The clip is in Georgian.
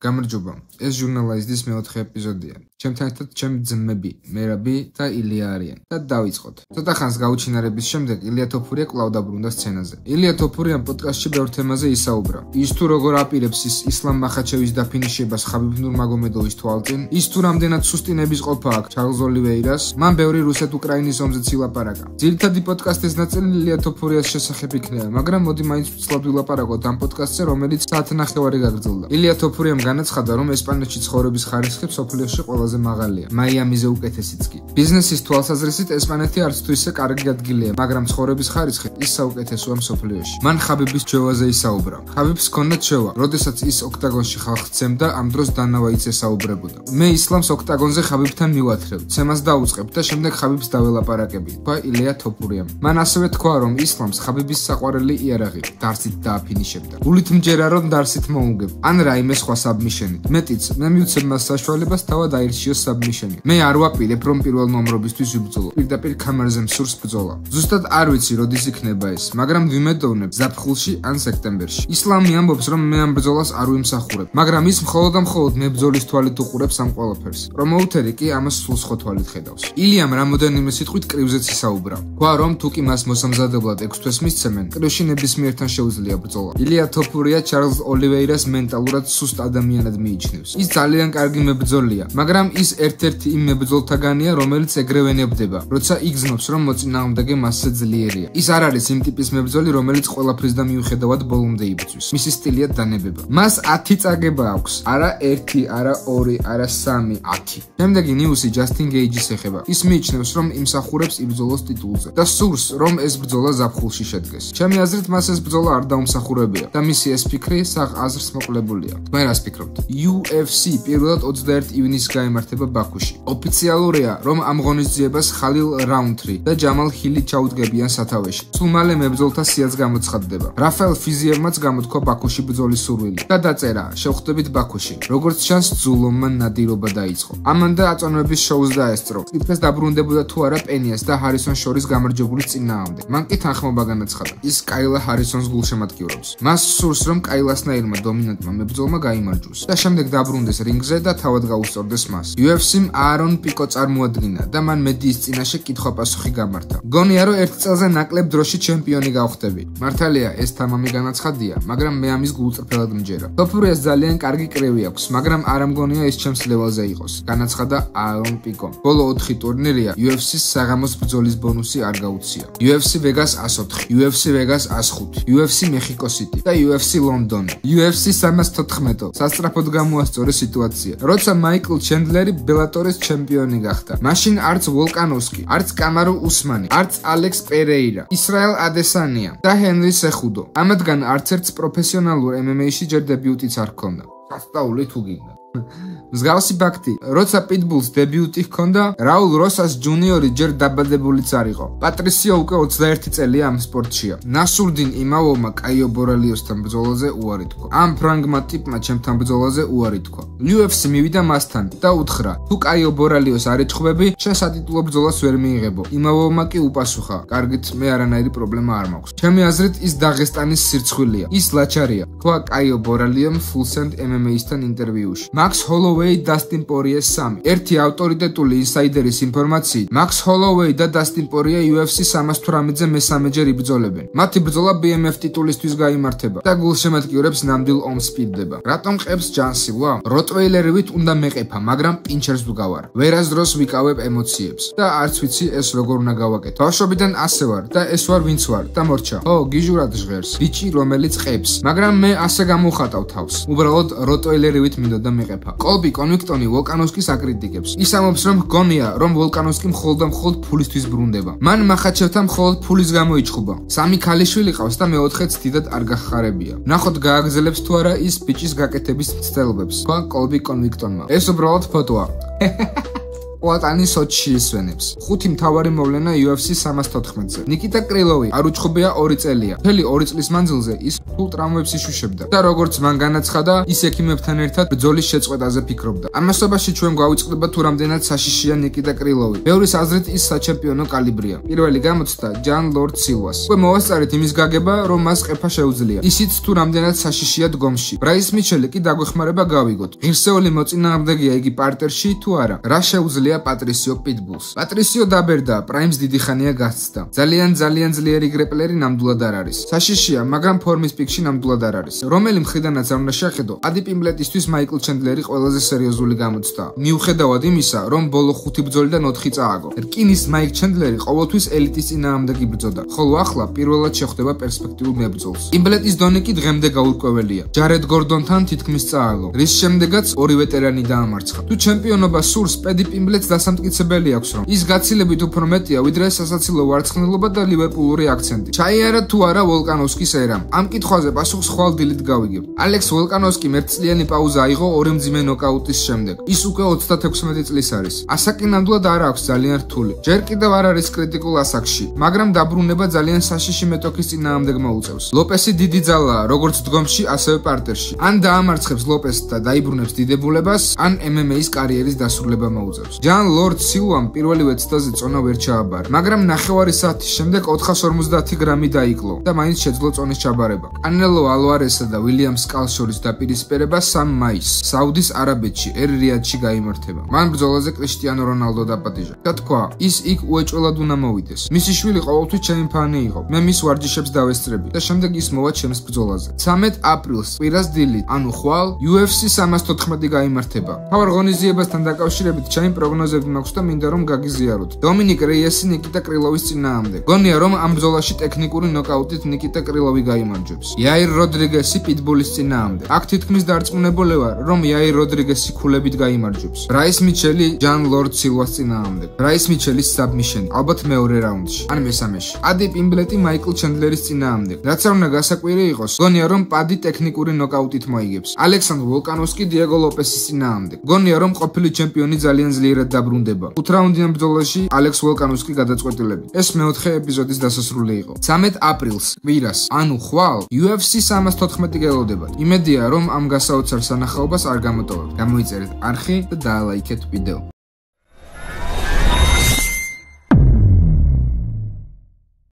გამარჯობა. ეს ჟურნალისტის მეოთხე ეპიზოდია. ჩემთან ერთად ჩემი ძმები, მერაბი და ილია არიან. და დავიწყოთ. ცოტა ხანს გაუჩინარების შემდეგ ილია თოფურია კვლავ დაბრუნდა სცენაზე. ილია თოფურიამ პოდკასტში ბევრ თემაზე ისაუბრა. ის თუ როგორ აპირებს ისლამ მახაჩევის დაფინიშებას ხაბიბ ნურმაგომედოვის თვალწინ, ის თუ რამდენად სუსტინების ყოფა აქვს ჩარლზ ოლივეირას, მან ბევრი რუსეთ-უკრაინის ომზეც ილაპარაკა. ძირითადი პოდკასტის ნაწილი ილია თოფურიას შესახებ იქნება, მაგრამ მოდი მაინც ვცლად ვილაპარაკოთ ამ პოდკასტზე, რომელიც საათნახევარი გაგრძელდა. ილია თოფურიამ განაცხადა, რომ ესპანეთში ცხოვრების ხარისხი მსოფლიოში ყველაზე მაღალია, მაიამიზე უკეთესიც კი. ბიზნესის თვალსაზრისით ესპანეთი არც თუ ისე კარგი ადგილია, მაგრამ ცხოვრების ხარისხი ის საუკეთესოა მსოფლიოში. მან ხაბიბის ჯევაზე ისაუბრა. ხაბიბს ჰქონდა ჯევა, როდესაც ის ოქტაგონში ხალხს ცემდა, ამ დროს დანავაიც ესაუბრებოდა. მე ისლამს ოქტაგონზე ხაბიბთან მივათრევ, ცემას დაუწყებ და შემდეგ ხაბიბს დაველაპარაკები, თქვა ილია თოფურიამ. მან ასევე თქვა, რომ ისლამს ხაბიბის საყვარელი იარაღი დარსით დააფინიშებდა. გულით მჯერა, რომ დარსით მოუგებ, ან რაიმე სხვა საბმიშენით. მეტიც, მე მივცემ მას საშუალებას თავად აირჩიოს საბმიშენი. მე არ ვაპირებ, რომ პირველ ნომრობისთვის ვიბრძოლო. პირდაპირ ქამარზე მსურს ბრძოლა. ზუსტად არ ვიცი, როდის იქნება ეს, მაგრამ ვიმედოვნებ ზაფხულში ან სექტემბერში. ისლამი ამბობს, რომ მე ამ ბრძოლას არ ვიმსახურებ, მაგრამ ის მხოლოდ და მხოლოდ მე ბრძოლის თვალით უყურებს ამ ყველაფერს. პრომოუთერი კი ამას სულ სხვა თვალით ხედავს. ილიამ რამოდენიმე სიტყვით კრივზეც ისაუბრა. თქვა, რომ თუ კი მას მოსამზადებლად 6 თვეს მისცემენ, კრივში ნებისმიერთან შეუძლია ბრძოლა. ილია თოფურია ჩარლზ ოლივეირას მენტალურად სუსტ ადამიანად მიიჩნევს. ის ძალიან კარგი მებრძოლია, მაგრამ ის ერთ-ერთი იმ მებრძოლთაგანია, რომელიც ეგრევე ნებდება, როცა იგრძნობს, რომ მოწინააღმდეგე მასზე ძლიერია. ის არ არის იმ ტიპის მებრძოლი, რომელიც ყველაფრის და მიუხედავად ბოლომდე იბრძვის. მისი სტილია დანებება. მას 10 წაგება აქვს, არა 1, არა 2, არა 3, 10. შემდეგი ნიუსი ჯასტინ გეიჯის ეხება. ის მიიჩნევს, რომ იმსახურებს იბრძოლოს ტიტულზე და სურს, რომ ეს ბრძოლა ზაფხულში შედგეს. ჩემი აზრით, მას ეს ბრძოლა არ დაუმსახურებია და მისი ეს ფიქრი საღ აზრს მოკლებულია. თქვენ რას ფიქრობთ? UFC პირველად 21 ივნისს გაიმართება ბაქოში. ოფიციალურია, რომ ამ ღონისძიებას ხალილ რაუნთრი და ჯამალ ჰილი ჩაუდგებიან სათავეში. სულ მალე მებრძოლთა სიაც გამოცხადდება. რაფაელ ფიზიევმაც გამოთქვა ბაქოში ბრძოლის სურვილი და დაწერა: შევხვდებით ბაქოში. როგორც ჩანს, ძულომმა ნადირობა დაიწყო. ამან და აწონების შოუს დაესწრო. კითხეს დაბრუნდებოდა თუ არა პენიას და ჰარისონ შორის გამარჯვებულის წინააღმდეგ. მან კი თანხმობა განაცხადა. ის კაილა ჰარისონს გულშემატკივრობს. მას სურს, რომ კაილასნაირმა დომინანტმა მებრძოლმა გაიმარჯვოს და შემდეგ დაბრუნდეს რინგზე და თავად გაუსწორდეს მას. UFC-მ აარონ პიკო წარმოადგინა და მან მედიის წინაშე კითხვა-პასუხი გამართა. გონია, რომ ერთ წელზე ნაკლებ დროში ჩემპიონი გავხდები. მართალია, ეს თამამი განაცხადია, მაგრამ მე ამის გულწრფელად მჯერა. თოფურიას ძალიან კარგი კრივი აქვს, მაგრამ არ ამგონია ეს ჩემს ლეველზე იყოს, განაცხადა აარონ პიკომ. ბოლო 4 ტურნირია UFC-ს საღამოს ბრძოლის ბონუსი არ გაუცია. UFC Vegas 104, UFC Vegas 105, UFC Mexico City და UFC London. UFC 314. სასწრაფოდ გამოასწორე სიტუაცია. როცა მაიკლ ჩენდლერი ბელატორის ჩემპიონი გახდა, მაშინ არც ვოლკანოვსკი, არც კამარუ უსმანი, არც ალექს პერეირა, ისრაელ ადესანია და ჰენრი სეხუდო. ამათგან არც ერთს პროფესიონალურ MMA-ში ჯერ დებიუტიც არ ჰქონდა. სასწაული თუ გინდა. მსგავსი ფაქტი, როცა პიტბულს დებიუტი ჰქონდა, რაულ როსას ჯუნიორი ჯერ დაბადებულიც არ იყო. პატრისიო უკვე 21 წელია ამ სპორტშია. ნასურდინ იმავოვმა კაიო ბორალიოსთან ბრძოლაზე უარი თქვა. ამ ფრანგმა ტიპმა ჩემთან ბრძოლაზე უარი თქვა. UFC მივიდა მასთან და უთხრა: თუ კაიო ბორალიოს არ ეჭხვები, შენ სატიტულო ბრძოლას ვერ მიიღებო. იმავოვმა კი უპასუხა: კარგით, მე არანაირი პრობლემა არ მაქვს. ჩემი აზრით, ის დაღესტანის სირცხვილია. ის ლაჩარია, თქვა კაიო ბორალიომ Full-Send MMA-სთან ინტერვიუში. Max Holloway და Dustin Poirier 3. ერთი ავტორიტეტული ინსაიდერის ინფორმაციით, Max Holloway და Dustin Poirier UFC 318-ზე მესამეჯერ იბრძოლებენ. მათი ბრძოლა BMF ტიტულისთვის გაიმართება და გულშემატკივრებს ნამდვილ ომს სპირდება. რატომ ყებს ჯანსი, ვა? როტვეილერივით უნდა მეყეფა, მაგრამ პინჩერს ვგავარ. ვერასდროს ვიკავებ ემოციებს და არც ვიცი ეს როგორ უნდა გავაკეთო. ბავშვობიდან ასე ვარ და ეს ვარ ვინც ვარ და მორჩა. ო, გიჟურად ჟღერს. ბიჭი, რომელიც ყებს, მაგრამ მე ასე გამოვხატავ თავს. უბრალოდ როტვეილერივით მინდოდა მეყეფა. კოლბი კონვიქტონი ვოლკანოვსკის აკრიტიკებს. ის ამბობს, რომ გონია, რომ ვოლკანოვსკი მხოლოდ და მხოლოდ ფულისთვის ბრუნდება. მან მახაჩევთან მხოლოდ ფულის გამო იჩხუბა. 3 ქალიშვილი ყავს და მე-4-ც დიდად არ გახარებია. ნახოთ გააგრძელებს თუ არა ის ბიჭის გაკეთების მცდელობებს. თქვა კოლბი კონვიქტონმა. ეს უბრალოდ ფოტოა. პლატანი სოჩში ისვენებს. 5 მთავარი მოვლენა UFC 314-ზე. ნიკიტა კრილოვი არ უჩხუბია 2 წელია. მთელი 2 წლის მანძილზე ის სულ ტრამვებს იშუშებდა და როგორც მან განაცხადა, ის ექიმებთან ერთად ბრძოლის შეწყვეტაზე ფიქრობდა. ამასობაში ჩვენ გვავიწყდება თუ რამდენად საშიშია ნიკიტა კრილოვი. ბევრის აზრით ის საჩემპიონო კალიბრია. პირველი გამოცდა ჯან ლორდ სილვას. უკვე მოვასწარეთ იმის გაგება, რომ მას ყეფა შეუძლია. ისიც თუ რამდენად საშიშია დგომში. ბრაის მიჩელი კი დაგვეხმარება გავიგოთ. ღირსეული მოწინააღმდეგეა იგი პარტერში თუ არა? რა შეუძლია პატრისიო პიტბულს? პატრისიო დაბერდა, პრაიმს დიდი ხანია გასცდა. ძალიან ძლიერი გრეპლერი ნამდვილად არ არის. საშიშია, მაგრამ ფორმის პიკში ნამდვილად არ არის. რომელი მხრიდანაც არ უნდა შეხედო, ადი პიმბლეტისთვის მაიკლ ჩენდლერი ყველაზე სერიოზული გამოცდაა. მიუხედავად იმისა, რომ ბოლო 5 ბრძოლიდან 4 წააგო. რკინის მაიკლ ჩენდლერი ყოველთვის ელიტის წინააღმდეგ იბრძოდა, ხოლო ახლა პირველად შეხვდება პერსპექტიულ მებრძოლს. პიმბლეტის დონე კი დღემდე გაურკვეველია. ჯარედ გორდონთან თითქმის წააგო, რის შემდეგაც 2 ვეტერანი დაამარცხა. თუ ჩემპიონობა სურს, პედი პიმბლეტს დასამტკიცებელი აქვს, რომ ის გაცილებით უფრო მეტია, ვიდრე სასაცილო ვარცხნილობა და ლივერპულური აქცენტი. ჩაიარა თუ არა ვოლკანოვსკის ერამ? ამ კითხვაზე პასუხს ხვალ დილით გავიგებ. ალექს ვოლკანოვსკი მერწლიანი პაუზა აიღო 2 მძიმე ნოკაუტის შემდეგ. ის უკვე 36 წლის არის. ასაკი ნამდვილად არ აქვს ძალიან რთული. ჯერ კიდევ არ არის კრიტიკულ ასაკში, მაგრამ დაბრუნება ძალიან საშიში მეტოქის წინააღმდეგ მოუწევს. ლოპესი დიდი ძალაა, როგორც დგომში, ასევე პარტერში. ან დაამარცხებს ლოპესს და დაიბრუნებს დიდებულებას, ან MMA-ის კარიერის დასრულება მოუწევს. ჯან ლორდ სილვამ პირველივე ცდაზე წონა ვერ ჩააბარა, მაგრამ ნახევარი საათის შემდეგ 450 გრამი დაიკლო და მაინც შეძლო წონის ჩაბარება. კანელო ალვარესა და ვილიამ სკალს შორის დაპირისპირება 3 მაისს საუდის არაბეთში, ერ-რიადში გაიმართება. მან ბრძოლაზე კრიშტიანო რონალდო დაპატიჟა და თქვა, ის იქ უეჭველად უნდა მოვიდეს. მისი შვილი ყოველთვის ჩემი ფანი იყო. მე მის ვარჯიშებს დავესწრები და შემდეგ ის მოვა ჩემს ბრძოლაზე. 13 აპრილს, კვირას დილით, ანუ ხვალ, UFC 314 გაიმართება. თავარ ღონისძიებასთან დაკავშირებით ჩემი პროგნოზები მაქვს და მინდა რომ გაგიზიაროთ. დომინიკ რეიესი ნიკიტა კრილოვის წინააღმდეგ. გონია რომ ამ ბრძოლაში ტექნიკური ნოკაუტით ნიკიტა კრილოვი გაიმარჯვებს. იაირ როდრიგესი პიტბულის წინააღმდეგ. აქ თითქმის დარწმუნებული ვარ, რომ იაირ როდრიგესი ქულებით გაიმარჯვებს. ბრაის მიჩელი ჯან ლორდ სილვას წინააღმდეგ. ბრაის მიჩელის საბმიშენი, ალბათ მეორე რაუნდში, ან მესამეში. ადი პიმბლეტი მაიკლ ჩენდლერის წინააღმდეგ. რაც არ უნდა გასაკვირი იყოს, გონია რომ პადი ტექნიკური ნოკაუტით მოიგებს. ალექსანდრ ვოლკანოვსკი დიეგო ლოპესის წინააღმდეგ. გონია რომ ყოფილი ჩემპიონი ძალიან ძლიერად დაბრუნდება. 5 რაუნდიან ბრძოლაში ალექს ვოლკანოვსკი გადაწყვეტილებით. ეს მეოთხე ეპიზოდის დასასრული იყო. 13 აპრილს, კვირას, ანუ ხვალ, UFC 314 გელოდებათ. იმედია რომ ამ გასაოცარ სანახაობას არ გამოტოვებთ. გამოიწერეთ არხი და დაალაიქეთ ვიდეო.